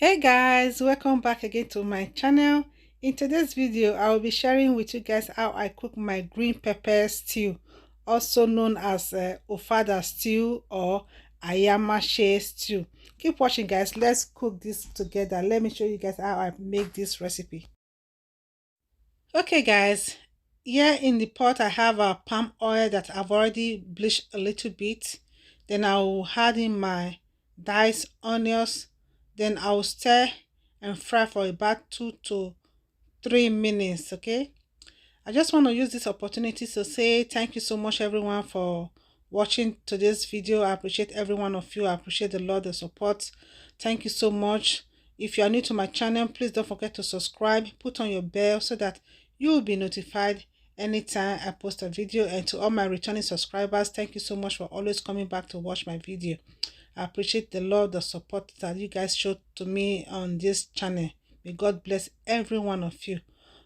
Hey guys, welcome back again to my channel. In today's video I will be sharing with you guys how I cook my green pepper stew, also known as Ofada stew or Ayamase stew. Keep watching guys, let's cook this together. Let me show you guys how I make this recipe. Okay guys, here in the pot I have a palm oil that I've already bleached a little bit. Then I will add in my diced onions. Then I will stir and fry for about 2 to 3 minutes. Okay, I just want to use this opportunity to say thank you so much everyone for watching today's video. I appreciate every one of you. I appreciate the Lord, the support. Thank you so much. If you are new to my channel, please don't forget to subscribe, put on your bell so that you will be notified anytime I post a video. And to all my returning subscribers, thank you so much for always coming back to watch my video. I appreciate the love, the support that you guys showed to me on this channel. May God bless every one of you.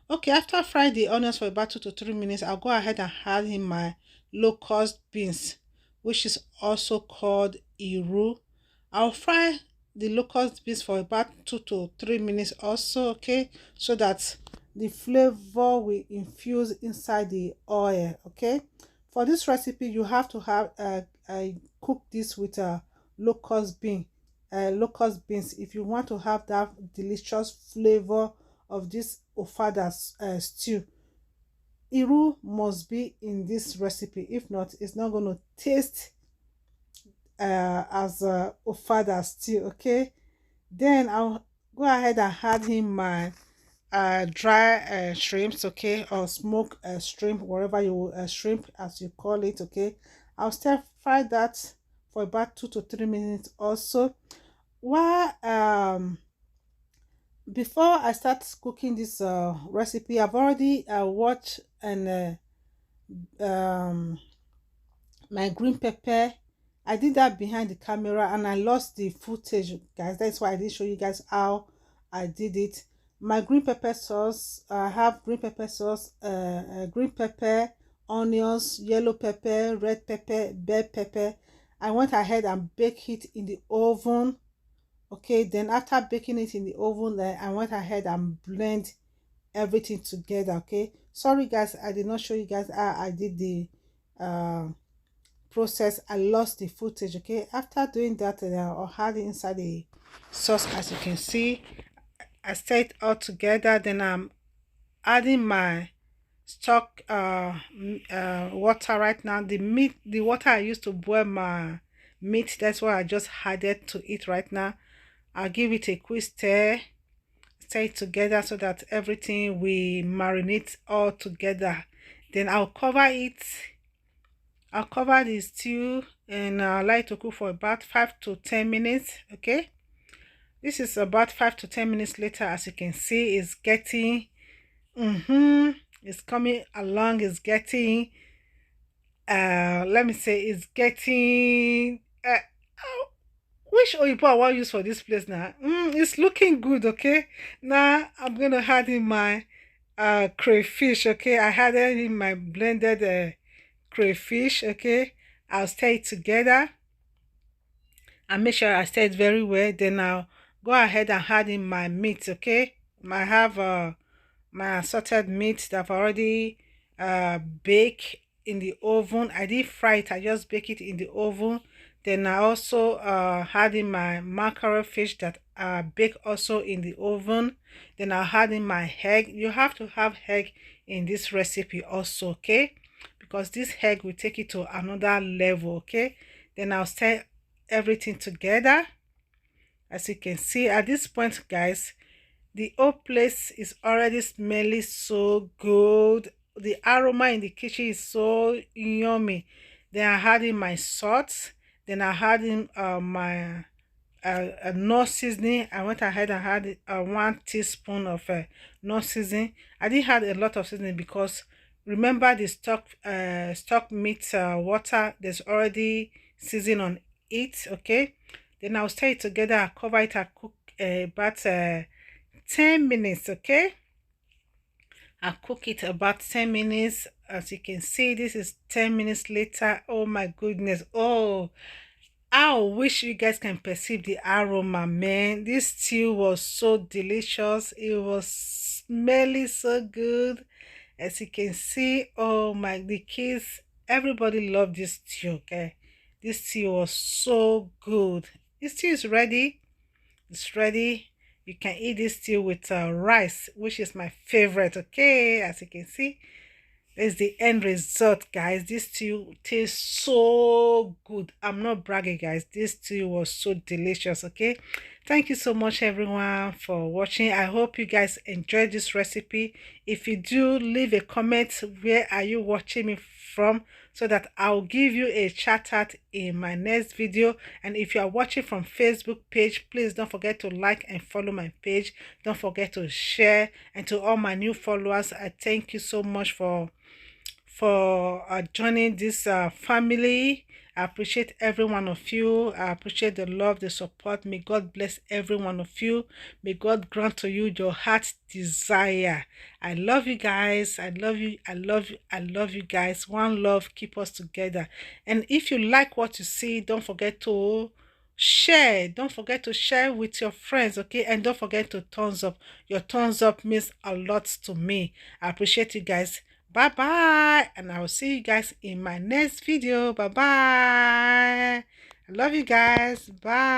Okay, after I fry the onions for about 2 to 3 minutes, I'll go ahead and add in my low-cost beans, which is also called iru. I'll fry the low-cost beans for about 2 to 3 minutes also, okay, so that the flavor will infuse inside the oil, okay. For this recipe, you have to have cook this with a locust beans if you want to have that delicious flavor of this Ofada stew. Iru must be in this recipe. If not, it's not going to taste as Ofada stew. Okay, then I'll go ahead and add in my dry shrimps, okay, or smoke shrimp, whatever you shrimp as you call it. Okay, I'll stir fry that for about 2 to 3 minutes also. While before I start cooking this recipe, I've already watched and my green pepper. I did that behind the camera and I lost the footage, guys. That's why I didn't show you guys how I did it. My green pepper sauce, I have green pepper sauce, green pepper, onions, yellow pepper, red pepper, bell pepper. I went ahead and baked it in the oven. Okay, then after baking it in the oven, then I went ahead and blend everything together. Okay, sorry guys, I did not show you guys how I did the uh process. I lost the footage. Okay, after doing that, I'll add it inside the sauce. As you can see, I stir it all together. Then I'm adding my stock water right now. The water I used to boil my meat, that's what I just added to it right now. I'll give it a quick stir it together so that everything we marinate all together. Then I'll cover it. I'll cover the stew and allow it to cook for about 5 to 10 minutes. Okay, this is about 5 to 10 minutes later. As you can see, it's getting it's coming along. It's getting let me say it's getting which oyibo I want to use for this place now. It's looking good. Okay, now I'm gonna add in my crayfish. Okay, I added in my blended crayfish. Okay, I'll stir it together and make sure I stir it very well. Then I'll go ahead and add in my meat. Okay, I have my assorted meat that I've already baked in the oven. I didn't fry it, I just bake it in the oven. Then I also add in my mackerel fish that I bake also in the oven. Then I'll add in my egg. You have to have egg in this recipe also, okay, because this egg will take it to another level. Okay, then I'll stir everything together. As you can see at this point, guys, the whole place is already smelling so good. The aroma in the kitchen is so yummy. Then I add in my salt. Then I add in my no seasoning. I went ahead and had 1 teaspoon of no seasoning. I didn't add a lot of seasoning because remember the stock meat water, there's already seasoning on it. Okay, then I'll stir it together. I cover it. I cook about 10 minutes. Okay, I cook it about 10 minutes. As you can see, this is 10 minutes later. Oh my goodness. Oh, I wish you guys can perceive the aroma, man. This stew was so delicious. It was smelly so good. As you can see, oh my, the kids, everybody loved this stew, okay? This stew was so good. This stew is ready. It's ready. You can eat this stew with rice, which is my favorite, okay? As you can see, is the end result, guys. This stew tastes so good. I'm not bragging, guys. This stew was so delicious. Okay, thank you so much everyone for watching. I hope you guys enjoyed this recipe. If you do, leave a comment. Where are you watching me from, so that I'll give you a shout out in my next video. And if you are watching from Facebook page, please don't forget to like and follow my page. Don't forget to share. And to all my new followers, I thank you so much for joining this family. I appreciate every one of you. I appreciate the love, the support. May God bless every one of you. May God grant to you your heart's desire. I love you guys. I love you. I love you. I love you guys. One love, keep us together. And if you like what you see, don't forget to share. Don't forget to share with your friends, okay? And don't forget to thumbs up. Your thumbs up means a lot to me. I appreciate you guys. Bye bye, and I will see you guys in my next video. Bye bye. I love you guys. Bye.